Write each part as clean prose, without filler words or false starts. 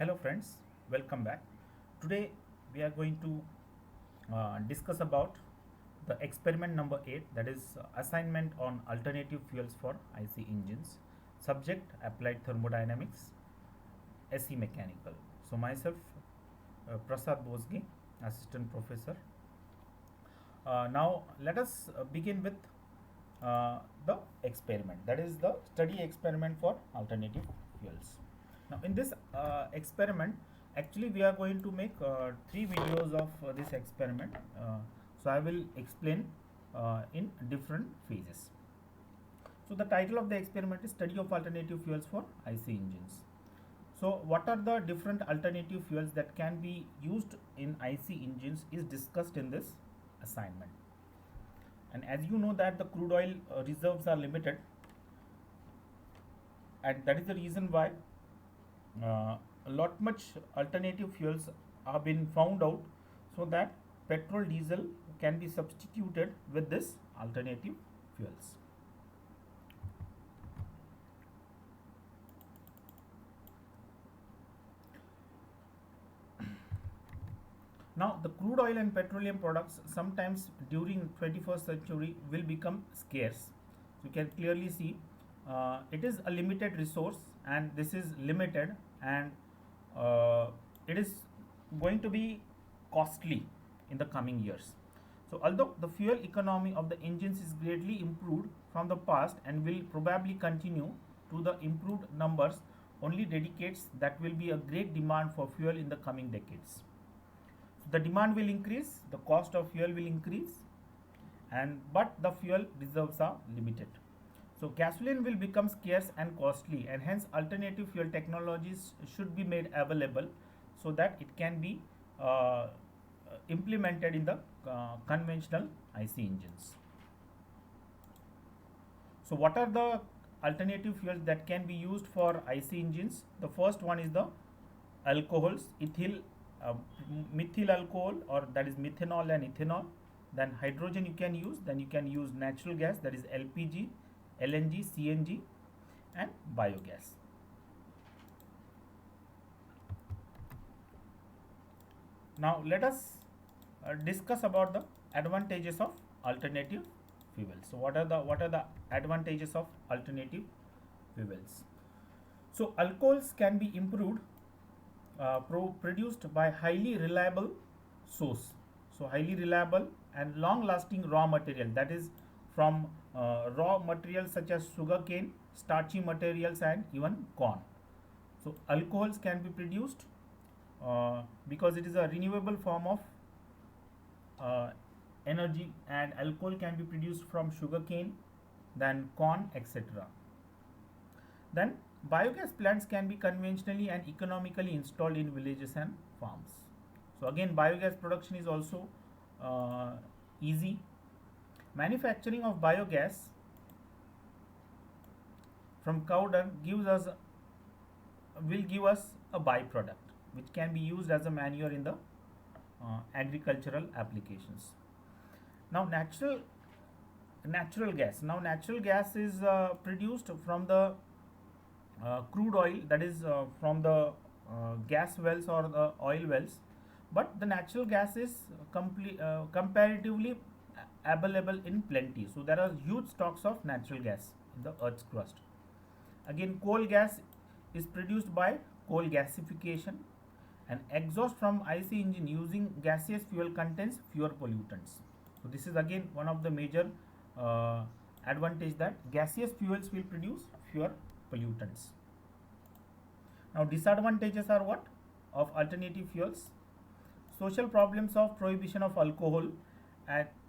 Hello friends, welcome back. Today we are going to discuss about the experiment number 8, that is assignment on alternative fuels for IC engines. Subject applied thermodynamics, SE mechanical. So myself Prasad Bosge, assistant professor. Now let us begin with the experiment, that is the study experiment for alternative fuels. Now in this experiment, actually we are going to make three videos of this experiment. So I will explain in different phases. So the title of the experiment is study of alternative fuels for IC engines. So what are the different alternative fuels that can be used in IC engines is discussed in this assignment. And as you know that the crude oil reserves are limited, and that is the reason why a lot much alternative fuels have been found out, so that petrol diesel can be substituted with this alternative fuels. Now the crude oil and petroleum products sometimes during 21st century will become scarce. You can clearly see it is a limited resource, and this is limited, and it is going to be costly in the coming years. So although the fuel economy of the engines is greatly improved from the past and will probably continue to the improved numbers, only indicates that will be a great demand for fuel in the coming decades. So the demand will increase, the cost of fuel will increase, and but the fuel reserves are limited. So gasoline will become scarce and costly, and hence alternative fuel technologies should be made available so that it can be implemented in the conventional IC engines. So what are the alternative fuels that can be used for IC engines? The first one is the alcohols, uh, methyl alcohol, or that is methanol and ethanol. Then hydrogen you can use. Then you can use natural gas, that is LPG, LNG, CNG, and biogas. Now let us discuss about the advantages of alternative fuels. So what are the advantages of alternative fuels? So alcohols can be improved, produced by highly reliable source. So highly reliable and long lasting raw material, that is from raw materials such as sugarcane, starchy materials, and even corn. So alcohols can be produced because it is a renewable form of uh, energy, and alcohol can be produced from sugarcane, then corn, etc. Then biogas plants can be conventionally and economically installed in villages and farms. So again, biogas production is also uh, easy. Manufacturing of biogas from cow dung gives us will give us a byproduct which can be used as a manure in the agricultural applications. Now natural gas. Now natural gas is produced from the crude oil, that is from the gas wells or the oil wells, but the natural gas is comparatively available in plenty. So there are huge stocks of natural gas in the earth's crust. Again, coal gas is produced by coal gasification, and exhaust from IC engine using gaseous fuel contains fewer pollutants. So this is again one of the major uh, advantage, that gaseous fuels will produce fewer pollutants. Now disadvantages are what of alternative fuels? Social problems of prohibition of alcohol,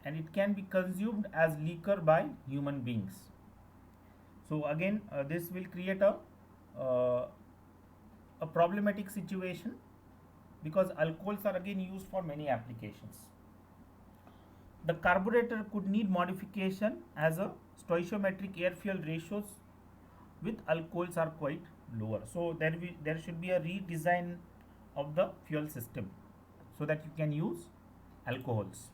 and it can be consumed as liquor by human beings. So again, this will create uh, a problematic situation, because alcohols are again used for many applications. The carburetor could need modification, as a stoichiometric air fuel ratios with alcohols are quite lower. So there should be a redesign of the fuel system so that you can use alcohols.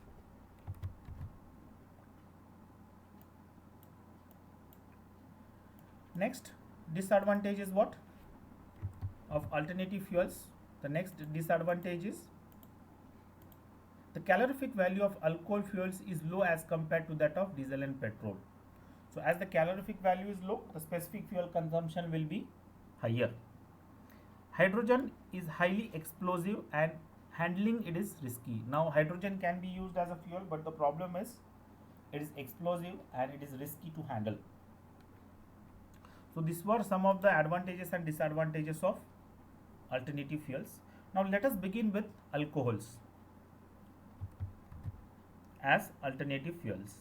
Next disadvantage is what? of alternative fuels. The next disadvantage is the calorific value of alcohol fuels is low as compared to that of diesel and petrol. So as the calorific value is low, the specific fuel consumption will be higher. Hydrogen is highly explosive and handling it is risky. Now hydrogen can be used as a fuel, but the problem is it is explosive and it is risky to handle. So these were some of the advantages and disadvantages of alternative fuels. Now let us begin with alcohols as alternative fuels.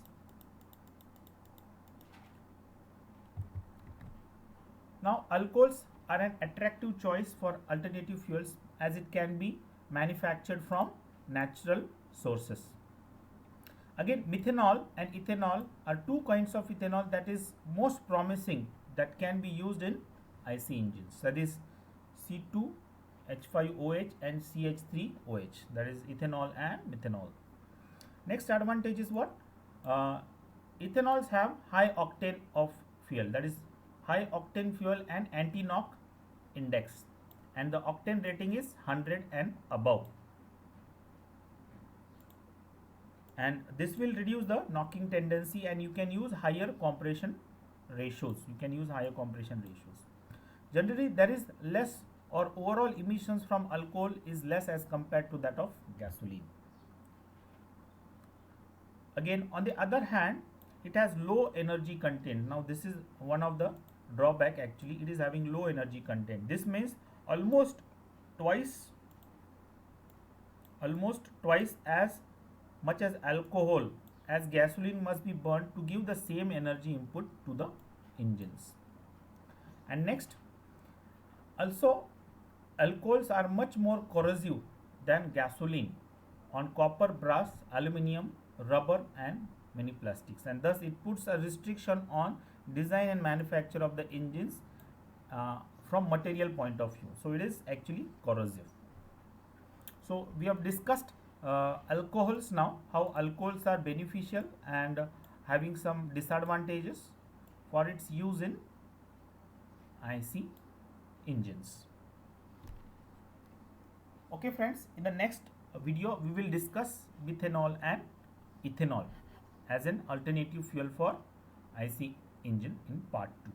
Now alcohols are an attractive choice for alternative fuels as it can be manufactured from natural sources. Again, methanol and ethanol are two kinds of ethanol that is most promising that can be used in IC engines, that is C2H5OH and CH3OH, that is ethanol and methanol. Next advantage is what? Ethanols have high octane of fuel, that is high octane fuel and anti-knock index, and the octane rating is 100 and above, and this will reduce the knocking tendency, and you can use higher compression ratios. Generally there is less, or overall emissions from alcohol is less as compared to that of gasoline. Again, on the other hand, it has low energy content. Now this is one of the drawback. Actually it is having low energy content. This means almost twice as much as alcohol as gasoline must be burned to give the same energy input to the engines. And next, also alcohols are much more corrosive than gasoline on copper, brass, aluminium, rubber and many plastics, and thus it puts a restriction on design and manufacture of the engines from material point of view. So it is actually corrosive. So we have discussed alcohols now, how alcohols are beneficial and having some disadvantages for its use in IC engines. Okay friends, in the next video we will discuss methanol and ethanol as an alternative fuel for IC engine in part 2.